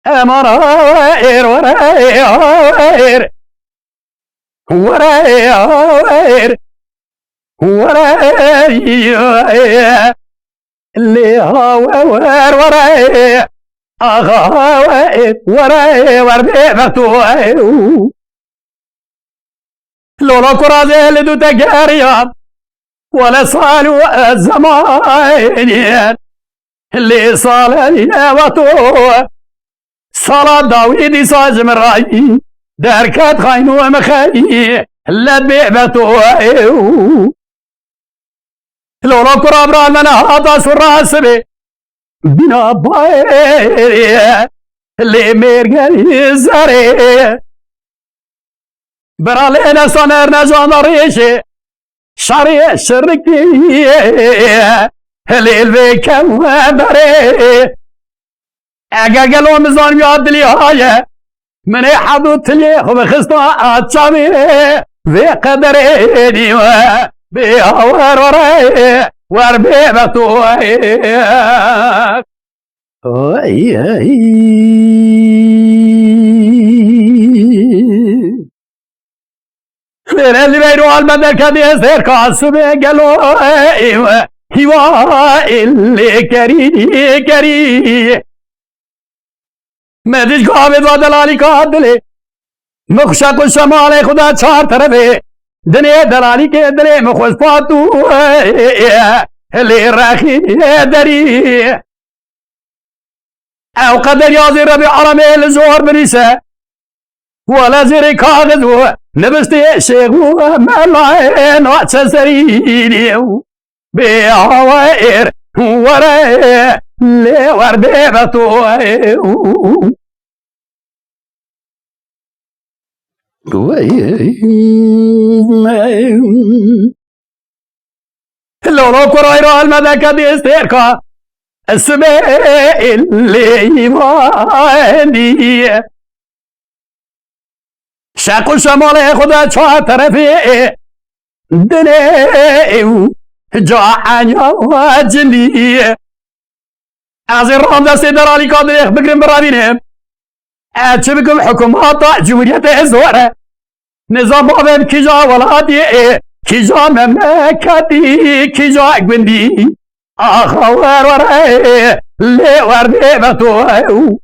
أمر وائر وراير وراير وراير اللي هو وراير أغا وراير بيبتوائر لولا كرازي لدو تجاريا ولا صالوا الزمان اللي صالني وطو صلاة داويد صاج من رأيي داركات خاين ومخاي لا بيبتو لولا كرابرا من هذا سراس بي بنا بايري اللي ميرغاني زاري برالينا صنر نجان ريشي شاري شركي اللي البيكم بري اگه گلو مزان یاد لی های من حدو تلی خوب خستا آتشامی وی قدر دیوه بی آور ورای ور بی بطوی میره لیبیرو المدر کدی استر کاسو بی گلو هیوا ایلی کری مدیج قابض و دلالی کا دلے مخشق و شمال خدا چار طرفے دنیا دلالی کے دلے مخوش پاتو لے راخی دری او قدر یازی ربی عرمی لزور بریسے ولا زیر کاغذ و نبستی شیخ و ملائن و چسریدیو بی آوائر ورائر لے وردے بطوائر لولو كرايرو المدكة بيستيركا السبيل اللي يباني شاقو شمالي خدا چوها طرفي دنيو جاعانيا وجني ازي الرام دستي درالي قادر بقرم برابينهم اتشبكم حكومات جمهورية الزوارة نظام بابم كيجا ولادي كيجا مملكتي كيجا قبندي اخوار ورائي لي وردي بطوائي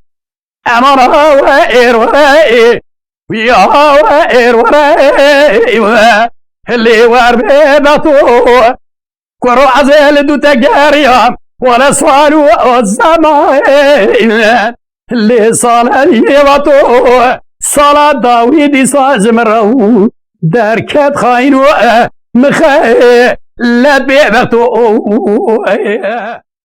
امانا وائر ورائي ويا وائر ورائي لي وردي بطوائي كورو عزيل دو تجاريا ولا صالوا الزمان اللي صالني وطو صلاة داويد صاج مرو داركات خاين مخي لا بيبتو